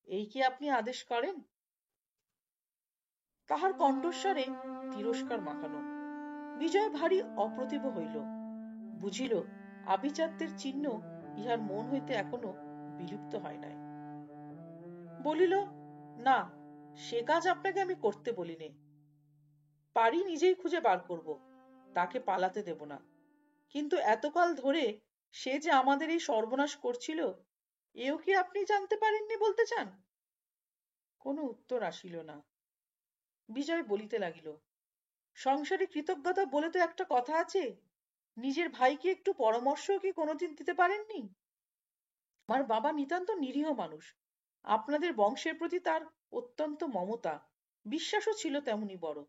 A: এই কি আপনি আদেশ করেন? তাহার কণ্ঠস্বরে তিরস্কার মাখানো। বিজয় ভারী অপ্রতিভ হইল, বুঝিল আভিজাত্যের চিহ্ন ইহার মন হইতে এখনো বিলুপ্ত হয় নাই। বলিল, না, সে কাজ আপনাকে আমি করতে বলিনি। পারি নিজেই খুঁজে বার করব, তাকে পালাতে দেব না। কিন্তু এতকাল ধরে সে যে আমাদের এই সর্বনাশ করছিল, এও কি আপনি জানতে পারেননি বলতে চান? কোনো উত্তর আসিল না। বিজয় বলিতে লাগিল, সংসারে কৃতজ্ঞতা বলে তো একটা কথা আছে, নিজের ভাইকে একটু পরামর্শও কি কোনোদিন দিতে পারেননি? আমার বাবা নিতান্ত নিরীহ মানুষ, আপনাদের বংশের প্রতি তার অত্যন্ত মমতা, বিশ্বাসও ছিল তেমনি বড়,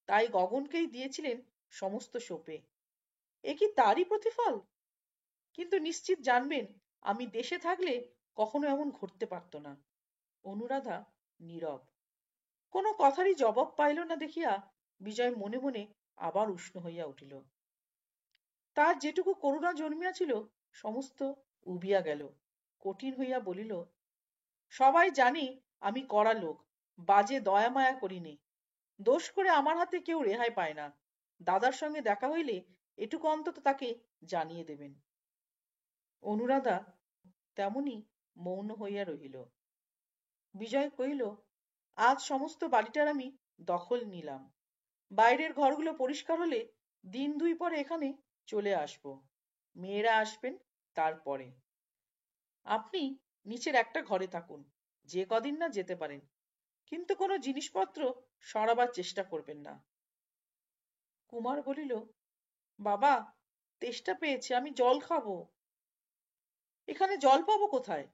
A: তাই গগনকেই দিয়েছিলেন সমস্ত সোপে। এ কি তারই প্রতিফল? কিন্তু নিশ্চিত জানবেন, আমি দেশে থাকলে কখনো এমন ঘটতে পারত না। অনুরাধা নীরব, কোনো কথারই জবাব পাইল না দেখিয়া বিজয় মনে মনে আবার উষ্ণ হইয়া উঠিল। তার যেটুকু করুণা জন্মিয়াছিল সমস্ত উবিয়া গেল। কঠিন হইয়া বলিল, সবাই জানি আমি কড়া লোক, বাজে দয়া মায়া করি নে। দোষ করে আমার হাতে কেউ রেহাই পায় না। দাদার সঙ্গে দেখা হইলে এটুকু অন্তত তাকে জানিয়ে দেবেন। অনুরাধা তেমনি মৌন হইয়া রহিল। বিজয় কহিল, আজ সমস্ত বাড়িটার আমি দখল নিলাম। বাইরের ঘরগুলো পরিষ্কার হলে দিন দুই পরে এখানে চলে আসব। মেয়েরা আসবেন তারপরে। আপনি নিচের একটা ঘরে থাকুন, যে কদিন না যেতে পারেন, কিন্তু কোনো জিনিসপত্র সরাবার চেষ্টা করবেন না। কুমার বলিল, বাবা, তেষ্টা পেয়েছে, আমি জল খাবো। এখানে জল পাবো কোথায়?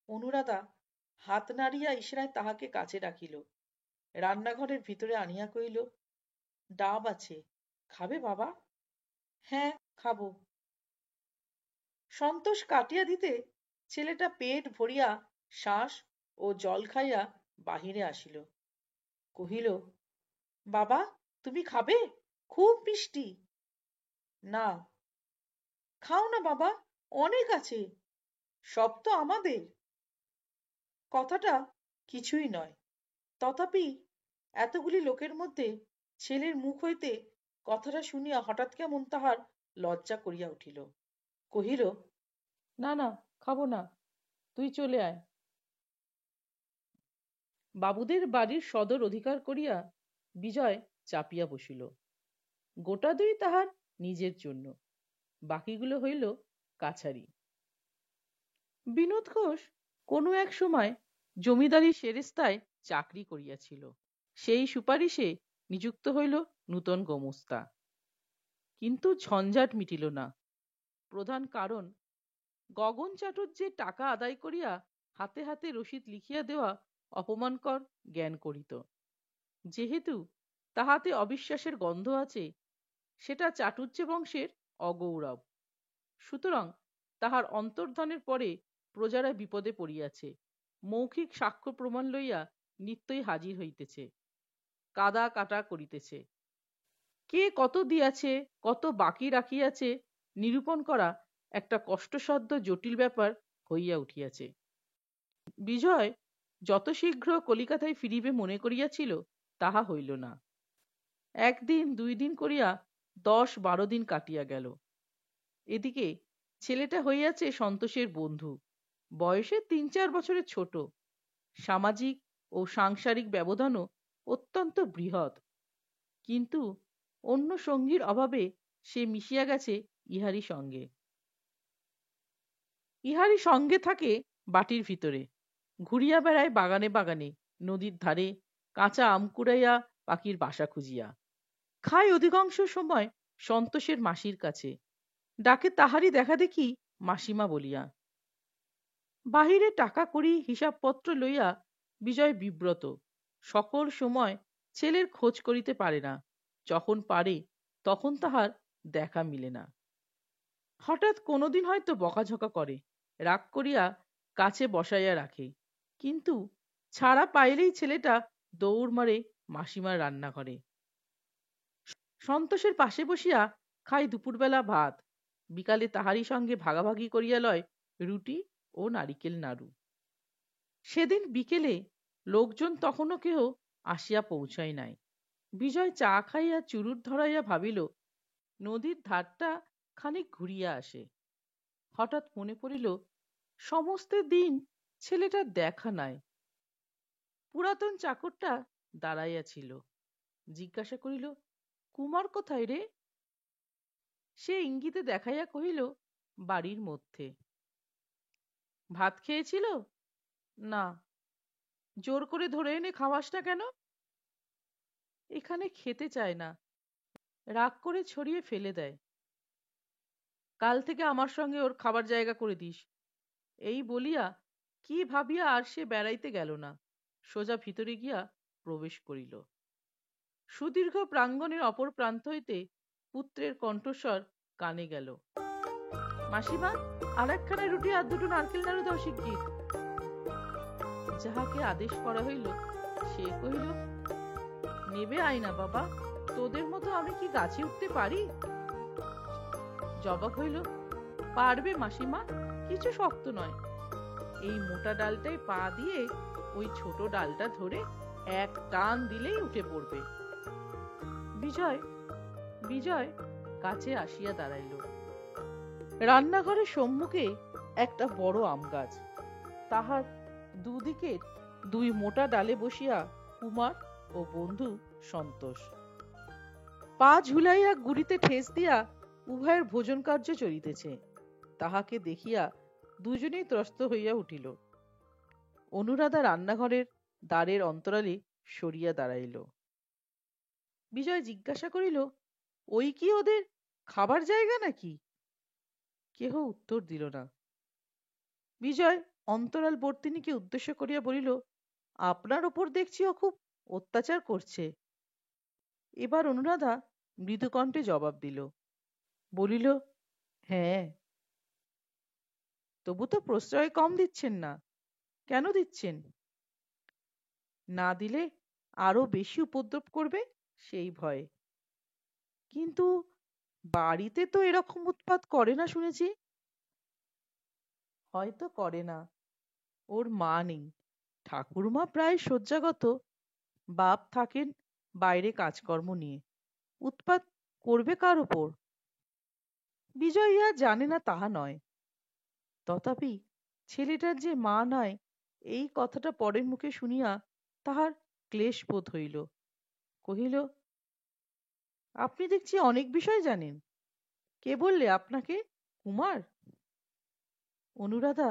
A: অনুরাধা হাত নাড়িয়া ইশারায় তাহাকে কাছে রাখিল। রান্নাঘরের ভিতরে আনিয়া কহিল, ডাব আছে, খাবে বাবা? হ্যাঁ, খাবো। সন্তোষ কাটিয়া দিতে ছেলেটা পেট ভরিয়া শ্বাস ও জল খাইয়া বাহিরে আসিল। কহিল, বাবা, তুমি খাবে? খুব মিষ্টি। না। খাও না বাবা, অনেক আছে, সব তো আমাদের। কথাটা কিছুই নয়, তথাপি এতগুলি লোকের মধ্যে ছেলের মুখ হইতে কথাটা শুনিয়া হঠাৎ কেমন তাহার লজ্জা করিয়া উঠিল। কহিল, না না, খাবো না, তুই চলে আয়। বাবুদের বাড়ির সদর অধিকার করিয়া বিজয় চাপিয়া বসিল। গোটা দুই তাহার নিজের জন্য, বাকিগুলো হইল কাছারি। বিনোদ ঘোষ কোনো এক সময় জমিদারি সেরেস্তায় চাকরি করিয়াছিল। সেই সুপারিশে নিযুক্ত হইল নূতন গোমস্তা। কিন্তু ঝঞ্ঝাট মিটিল না। প্রধান কারণ, গগন চাটুর্যে টাকা আদায় করিয়া হাতে হাতে রসিদ লিখিয়া দেওয়া অপমানকর জ্ঞান করিত। যেহেতু তাহাতে অবিশ্বাসের গন্ধ আছে, সেটা চাটুর্য বংশের অগৌরব। সুতরাং তাহার অন্তর্ধানের পরে প্রজারা বিপদে পড়িয়াছে। মৌখিক সাক্ষ্য প্রমাণ লইয়া নিত্যই হাজির হইতেছে, কাদা কাটা করিতেছে। কে কত দিয়াছে, কত বাকি রাখিয়াছে নিরূপণ করা একটা কষ্টসাধ্য জটিল ব্যাপার হইয়া উঠিয়াছে। বিজয় যত শীঘ্র কলিকাতায় ফিরিবে মনে করিয়াছিল, তাহা হইল না। একদিন দুই দিন করিয়া 10-12 দিন কাটিয়া গেল। এদিকে ছেলেটা হইয়াছে সন্তোষের বন্ধু, বয়সে 3-4 বছরের ছোট। সামাজিক ও সাংসারিক ব্যবধানও অত্যন্ত বৃহৎ, কিন্তু অন্য সঙ্গীর অভাবে সে মিশিয়া গেছে ইহারই সঙ্গে। ইহারই সঙ্গে থাকে বাটির ভিতরে, ঘুরিয়া বেড়ায় বাগানে বাগানে, নদীর ধারে কাঁচা আম কুড়াইয়া পাখির বাসা খুঁজিয়া খায় অধিকাংশ সময় সন্তোষের মাসির কাছে, ডাকে তাহারই দেখা দেখি মাসিমা বলিয়া। বাহিরে টাকা কড়ি হিসাবপত্র লইয়া বিজয় বিব্রত। সকল সময় ছেলের খোঁজ করিতে পারে না, যখন পারে তখন তাহার দেখা মিলে না। হঠাৎ কোনোদিন হয়তো বকাঝকা করে, রাগ করিয়া কাছে বসাইয়া রাখে, কিন্তু ছাড়া পাইলেই ছেলেটা দৌড় মারে মাসিমার রান্নাঘরে। সন্তোষের পাশে বসিয়া খায় দুপুরবেলা ভাত, বিকালে তাহারই সঙ্গে ভাগাভাগি করিয়া লয় রুটি ও নারিকেল নাড়ু। সেদিন বিকেলে লোকজন তখনও কেহ আসিয়া পৌঁছায় নাই। বিজয় চা খাইয়া চুরুট ধরাইয়া ভাবিল, নদীর ধারটা খানিক ঘুরিয়া আসে। হঠাৎ মনে পড়িল, সমস্ত দিন ছেলেটার দেখা নাই। পুরাতন চাকরটা দাঁড়াইয়া ছিল। জিজ্ঞাসা করিল, কুমার কোথায় রে? সে ইঙ্গিতে দেখাইয়া কহিল, বাড়ির মধ্যে। ভাত খেয়েছিল? না। জোর করে ধরে এনে খাওয়াসটা কেন? এখানে খেতে চায় না, রাগ করে ছড়িয়ে ফেলে দেয়। কাল থেকে আমার সঙ্গে ওর খাবার জায়গা করে দিস। এই বলিয়া কি ভাবিয়া আর সে বেড়াইতে গেল না, সোজা ভিতরে গিয়া প্রবেশ করিল। সুদীর্ঘ প্রাঙ্গণের অপর প্রান্ত হইতে পুত্রের কণ্ঠস্বর কানে গেল, মাসিমা, আর একখানা রুটি আর দুটো নারকেল নাড়ু দাও শিগগির। যাহাকে আদেশ করা হইল সে কহিল, নেবে আয়না বাবা, তোদের মতো আমি কি গাছে উঠতে পারি? জবাব হইল, পারবে মাসিমা, কিছু শক্ত নয়। এই মোটা ডালটায় পা দিয়ে ওই ছোট ডালটা ধরে এক টান দিলেই উঠে পড়বে। বিজয় বিজয় কাছে আসিয়া দাঁড়াইল। রান্নাঘরের সম্মুখে একটা বড় আম গাছ, তাহার দুদিকের দুই মোটা ডালে বসিয়া কুমার ও বন্ধু সন্তোষ। পা ঝুলাইয়া গুড়িতে ঠেস দিয়া উভয়ের ভোজন কার্য চলিতেছে। তাহাকে দেখিয়া দুজনেই ত্রস্ত হইয়া উঠিল। অনুরাধা রান্নাঘরের দ্বারের অন্তরালে সরিয়া দাঁড়াইল। বিজয় জিজ্ঞাসা করিল, ওই কি ওদের খাবার জায়গা নাকি? কেহ উত্তর দিল না। বিজয় অন্তরালবর্তিনীকে উদ্দেশ্য করিয়া বলিল, আপনার ওপর দেখছি ও খুব অত্যাচার করছে। এবার অনুরাধা মৃদুকণ্ঠে জবাব দিল, বলিল, হ্যাঁ। তবু তো প্রশ্রয় কম দিচ্ছেন না। কেন দিচ্ছেন? না দিলে আরো বেশি উপদ্রব করবে সেই ভয়ে। কিন্তু বাড়িতে তো এরকম উৎপাত করে না শুনেছি। হয়তো করে না, ওর মা নেই, ঠাকুরমা প্রায় শয্যাগত, বাপ থাকেন বাইরে কাজকর্ম নিয়ে। উৎপাত করবে কার উপর? বিজয় ইহা জানে না তাহা নয়, তথাপি ছেলেটার যে মা নাই এই কথাটা পরের মুখে শুনিয়া তাহার ক্লেশ বোধ হইল। কহিল, আপনি দেখছি অনেক বিষয় জানেন। কে বললে আপনাকে? কুমার? অনুরাধা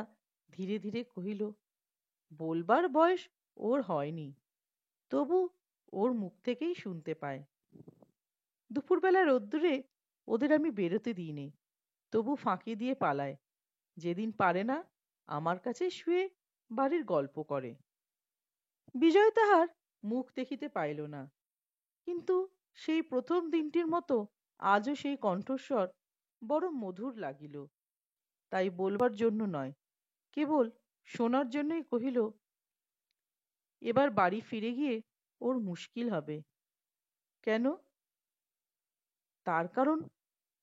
A: ধীরে ধীরে কহিল, বলবার বয়স ওর হয়নি, তবু ওর মুখ থেকেই শুনতে পায়। দুপুরবেলা রোদ্দুরে ওদের আমি বেরোতে দিইনি, তবু ফাঁকি দিয়ে পালায়। যেদিন পারে না আমার কাছে শুয়ে বাড়ির গল্প করে। বিজয় তাহার মুখ দেখিতে পাইল না, কিন্তু সেই প্রথম দিনটির মতো আজও সেই কণ্ঠস্বর বড় মধুর লাগিল। তাই বলবার জন্য নয়, কেবল শোনার জন্যই কহিল, এবার বাড়ি ফিরে গিয়ে ওর মুশকিল হবে। কেন? তার কারণ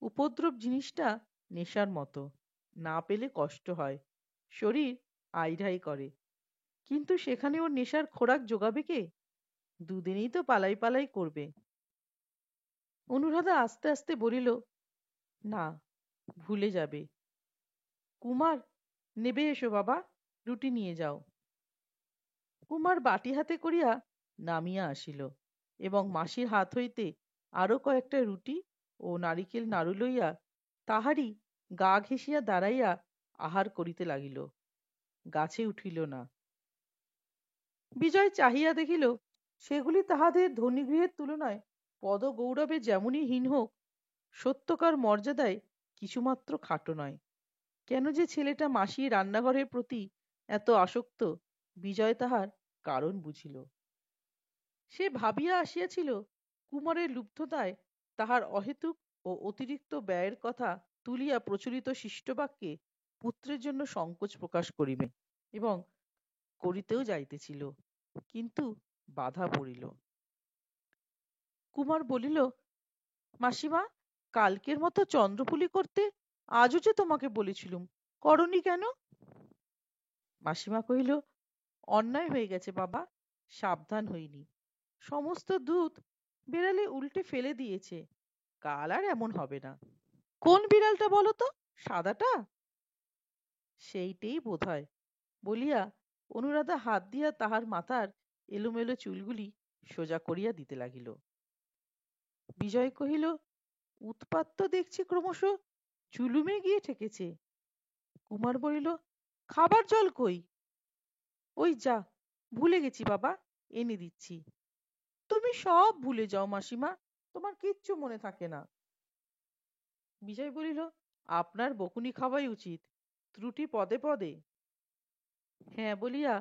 A: উপদ্রব জিনিসটা নেশার মতো, না পেলে কষ্ট হয়, শরীর আইঢাই করে। কিন্তু সেখানে ওর নেশার খোরাক জোগাবে কে? দুদিনেই তো পালাই পালাই করবে। অনুরাধা আস্তে আস্তে বলিল, না, ভুলে যাবে। কুমার, নেবে এসো বাবা, রুটি নিয়ে যাও। কুমার বাটি হাতে করিয়া নামিয়া আসিল এবং মাসির হাত হইতে আরো কয়েকটা রুটি ও নারিকেল নাড়ু লইয়া তাহারই গা ঘেঁষিয়া দাঁড়াইয়া আহার করিতে লাগিল। গাছে উঠিল না। বিজয় চাহিয়া দেখিল, সেগুলি তাহাদের ধনী গৃহের তুলনায় পদ গৌরবে যেমনই হীন হোক, সত্যকার মর্যাদায় কিছুমাত্র খাটো নয়। কেন যে ছেলেটা মাসি রান্নাঘরের প্রতি এত আসক্ত, বিজয় তাহার কারণ বুঝিল। সে ভাবিয়া আসিয়াছিল, কুমারের লুব্ধতায় তাহার অহেতুক ও অতিরিক্ত ব্যয়ের কথা তুলিয়া প্রচলিত শিষ্টবাক্যে পুত্রের জন্য সংকোচ প্রকাশ করিবে এবং করিতেও যাইতেছিল, কিন্তু বাধা পড়িল। কুমার বলিল, মাসিমা, কালকের মতো চন্দ্রপুলি করতে আজও যে তোমাকে বলেছিলুম, করনি কেন? মাসিমা কহিল, অন্যায় হয়ে গেছে বাবা, সাবধান হইনি। সমস্ত দুধ বেড়ালে উল্টে ফেলে দিয়েছে, কাল আর এমন হবে না। কোন বিড়ালটা বলো তো? সাদাটা? সেইটেই বোধহয়, বলিয়া অনুরাধা হাত দিয়া তাহার মাথার এলোমেলো চুলগুলি সোজা করিয়া দিতে লাগিল। বিজয় কহিল, উৎপাত তো দেখছি ক্রমশ জুলুমে গিয়ে ঠেকেছে। কুমার বলিল, খাবার জল কই? ওই যা, ভুলে গেছি বাবা, এনে দিচ্ছি। তুমি সব ভুলে যাও মাসিমা, তোমার কিচ্ছু মনে থাকে না। বিজয় বলিল, আপনার বকুনি খাওয়াই উচিত, ত্রুটি পদে পদে। হ্যাঁ বলিয়া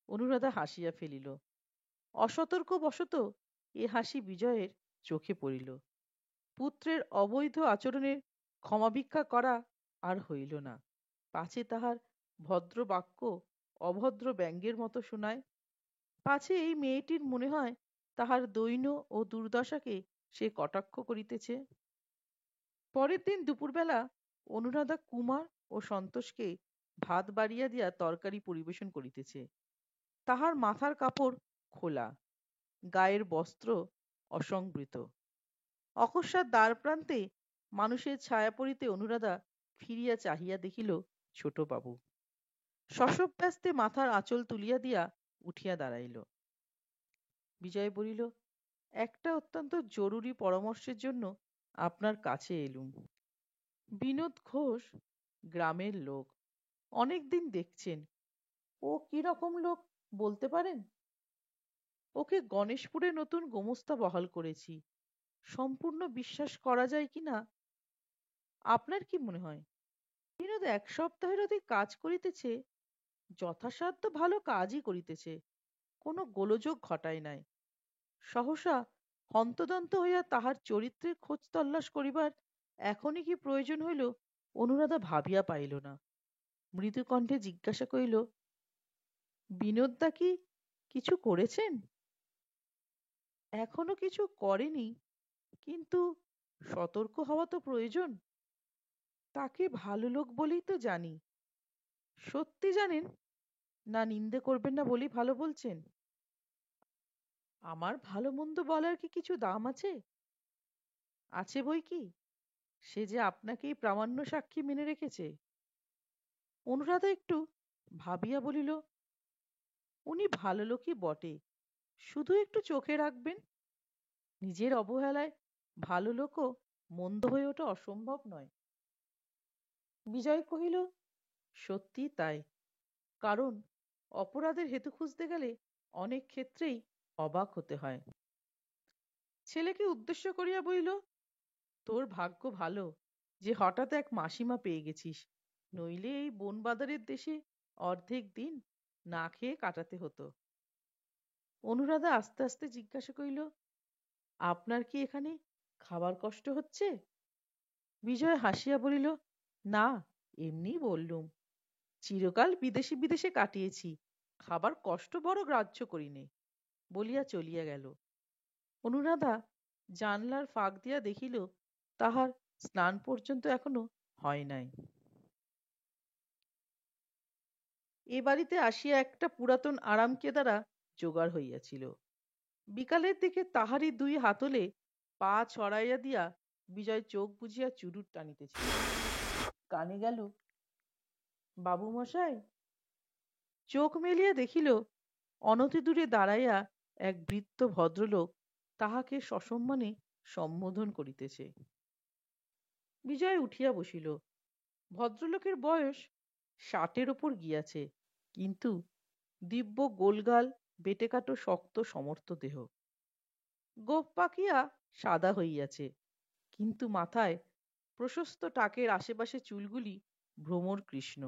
A: অনুরাধা হাসিয়া ফেলিল। অসতর্ক বশত এ হাসি বিজয়ের চোখে পড়িল। পুত্রের অবৈধ আচরণের ক্ষমা ভিক্ষা করা আর হইল না, পাছে তাহার ভদ্র বাক্য অভদ্র ব্যঙ্গের মতো শোনায়, পাছে এই মেয়েটির মনে হয় তাহার দৈন্য ও দুর্দশাকে সে কটাক্ষ করিতেছে। পরের দিন দুপুরবেলা অনুরাধা কুমার ও সন্তোষকে ভাত বাড়িয়া দিয়া তরকারি পরিবেশন করিতেছে। তাহার মাথার কাপড় খোলা, গায়ের বস্ত্র অসংবৃত। অকস্মাৎ দ্বার প্রান্তে মানুষের ছায়া পড়িতে অনুরাধা ফিরিয়া চাহিয়া দেখিল ছোট বাবু। শশব্যস্তে মাথার আঁচল তুলিয়া দিয়া উঠিয়া দাঁড়াইল। বিজয় বলিল, একটা অত্যন্ত জরুরি পরামর্শের জন্য আপনার কাছে এলুম। বিনোদ ঘোষ গ্রামের লোক, অনেকদিন দেখছেন। ও কি রকম লোক বলতে পারেন? ওকে গণেশপুরে নতুন গোমস্তা বহাল করেছি। সম্পূর্ণ বিশ্বাস করা যায় কি না আপনার কি মনে হয়? বিনোদ 1 সপ্তাহের অধিক কাজ করিতেছে, যথাসাধ্য ভালো কাজই করিতেছে, কোনো গোলযোগ ঘটায় নাই। সহসা হন্তদন্ত হইয়া তাহার চরিত্রের খোঁজ তল্লাশ করিবার এখনই কি প্রয়োজন হইল অনুরাধা ভাবিয়া পাইল না। মৃদু কণ্ঠে জিজ্ঞাসা করিল, বিনোদদা কি কিছু করেছেন? এখনো কিছু করেনি, কিন্তু সতর্ক হওয়া তো প্রয়োজন। তাকে ভালো লোক বলেই তো জানি। সত্যি জানেন, না নিন্দে করবেন না বলেই ভালো বলছেন? আমার ভালো মন্দ বলার কি কিছু দাম আছে? আছে বই কি, সে যে আপনাকেই প্রামাণ্য সাক্ষী মেনে রেখেছে। অনুরাধা একটু ভাবিয়া বলিল, উনি ভালো লোকই বটে, শুধু একটু চোখে রাখবেন। নিজের অবহেলায় ভালো লোকও মন্দ হয়ে ওঠা অসম্ভব নয়। বিজয় কহিল, সত্যি তাই। কারণ অপরাধের হেতু খুঁজতে গেলে অনেক ক্ষেত্রেই অবাক হতে হয়। ছেলেকে উদ্দেশ্য করিয়া বলিল, তোর ভাগ্য ভালো যে হঠাৎ এক মাসিমা পেয়ে গেছিস, নইলে এই বনবাদারের দেশে অর্ধেক দিন না খেয়ে কাটাতে হতো। অনুরাধা আস্তে আস্তে জিজ্ঞাসা করিল, আপনার কি এখানে খাবার কষ্ট হচ্ছে? বিজয় হাসিয়া বলিল, না, এমনিই বললুম। চিরকাল বিদেশে বিদেশে কাটিয়েছি, খাবার কষ্ট বড় গ্রাহ্য করিনে, বলিয়া চলিয়া গেল। অনুরাধা জানলার ফাঁক দিয়া দেখিল তাহার স্নান পর্যন্ত এখনো হয় নাই। এ বাড়িতে আসিয়া একটা পুরাতন আরাম কেদারা জোগাড় হইয়াছিল। বিকালের দিকে তাহারই 2 হাতলে পা ছড়াইয়া দিয়া বিজয় চোখ বুজিয়া চুরুট টানিতেছিল। কানে গেল, বাবু মশাই। চোখ মেলিয়া দেখিল অনতিদূরে দাঁড়াইয়া এক বৃদ্ধ ভদ্রলোক তাহাকে সসম্মানে সম্বোধন করিতেছে। বিজয় উঠিয়া বসিল। ভদ্রলোকের বয়স 60-এর ওপর গিয়াছে, কিন্তু দিব্য গোলগাল, বেঁটেকাটো শক্ত সমর্থ দেহ। গোঁফ পাকিয়া সাদা হইয়াছে, কিন্তু মাথায় প্রশস্ত টাকের আশেপাশে চুলগুলি ভ্রমর কৃষ্ণ।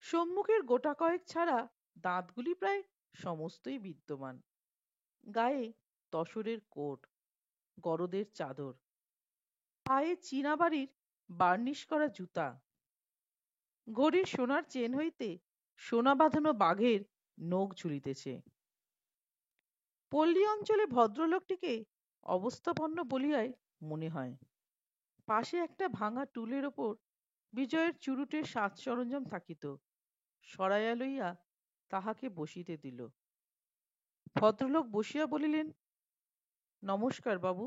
A: সম্মুখের গোটা কয়েক ছাড়া দাঁতগুলি প্রায় সমস্তই বিদ্যমান। গায়ে তসরের কোট, গরদের চাদর, পায়ে চীনা বাড়ির বার্নিশ করা জুতা। ঘড়ির সোনার চেন হইতে সোনা বাঁধানো বাঘের নখ ঝুলিতেছে। পল্লী অঞ্চলে ভদ্রলোকটিকে অবস্থাপন্ন বলিয়াই মনে হয়। পাশে একটা ভাঙা টুলের ওপর বিজয়ের চুরুটের সাজ সরঞ্জাম থাকিত, সরাইয়া লইয়া তাহাকে বসিতে দিল। ভদ্রলোক বসিয়া বলিলেন, নমস্কার বাবু।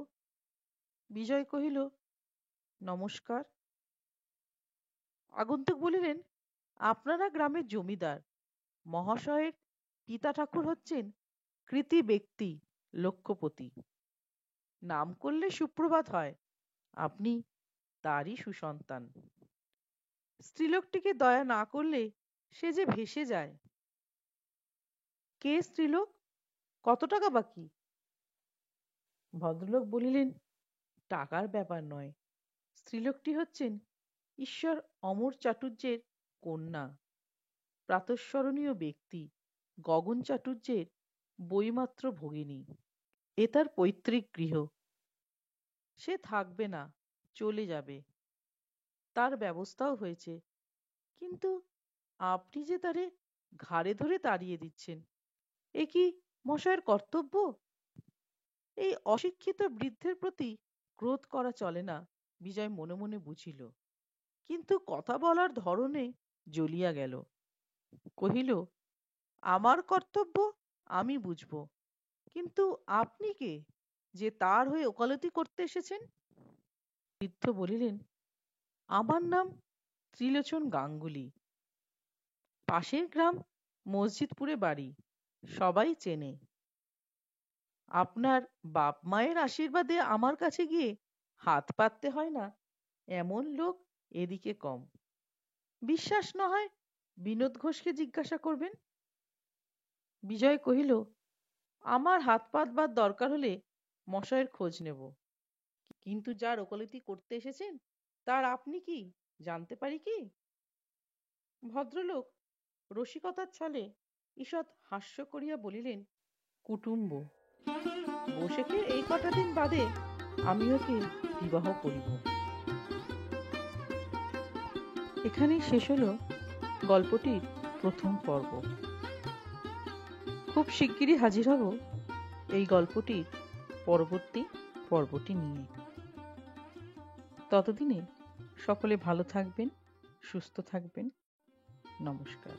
A: বিজয় কহিল, নমস্কার। আগন্তুক বলিলেন, আপনারা গ্রামের জমিদার। মহাশয়ের পিতা ঠাকুর হচ্ছেন কৃতি ব্যক্তি, লক্ষপতি। নাম করলে সুপ্রভাত হয়, আপনি তারই সুসন্তান। স্ত্রীলোকটিকে দয়া না করলে সে যে ভেসে যায়। কে স্ত্রীলোক? কত টাকা বাকি? ভদ্রলোক বলিলেন, টাকার ব্যাপার নয়। স্ত্রীলোকটি হচ্ছেন ঈশ্বর অমর চাটুর্যের কন্যা, প্রাতঃস্মরণীয় ব্যক্তি, গগন চাটুর্যের বইমাত্র ভগিনী। এ তার পৈতৃক গৃহ। সে থাকবে না, চলে যাবে। তার ব্যবস্থাও হয়েছে, কিন্তু আপনি যে তারে ঘাড়ে ধরে তাড়িয়ে দিচ্ছেন, এ কি মশায়ের কর্তব্য? এই অশিক্ষিত বৃদ্ধের প্রতি ক্রোধ করা চলে না, বিজয় মনে মনে বুঝিল। কিন্তু কথা বলার ধরনে জ্বলিয়া গেল। কহিল, আমার কর্তব্য আমি বুঝব, কিন্তু আপনি কে যে তার হয়ে ওকালতি করতে এসেছেন? বৃদ্ধ বলিলেন, আমার নাম ত্রিলোচন গাঙ্গুলি। পাশের গ্রাম মসজিদপুরে বাড়ি, সবাই চেনে। আপনার বাপ মায়ের আশীর্বাদে আমার কাছে গিয়ে হাত পাততে হয় না এমন লোক এদিকে কম। বিশ্বাস না হয় বিনোদ ঘোষকে জিজ্ঞাসা করবেন। বিজয় কহিল, আমার হাত পাতবার দরকার হলে মশাইয়ের খোঁজ নেব, কিন্তু যার ওকালতি করতে এসেছেন তার আপনি কি জানতে পারি কি? ভদ্রলোক রসিকতার ছলে ঈষৎ হাস্য করিয়া বলিলেন, কুটুম্ব। বসেকে এই কটা দিন বাদে আমি ওকে বিবাহ করিব। এখানেই শেষ হলো গল্পটির প্রথম পর্ব। খুব শিগগিরই হাজির হব এই গল্পটির পরবর্তী পর্বটি নিয়ে। ততদিনে সকলে ভালো থাকবেন, সুস্থ থাকবেন। নমস্কার।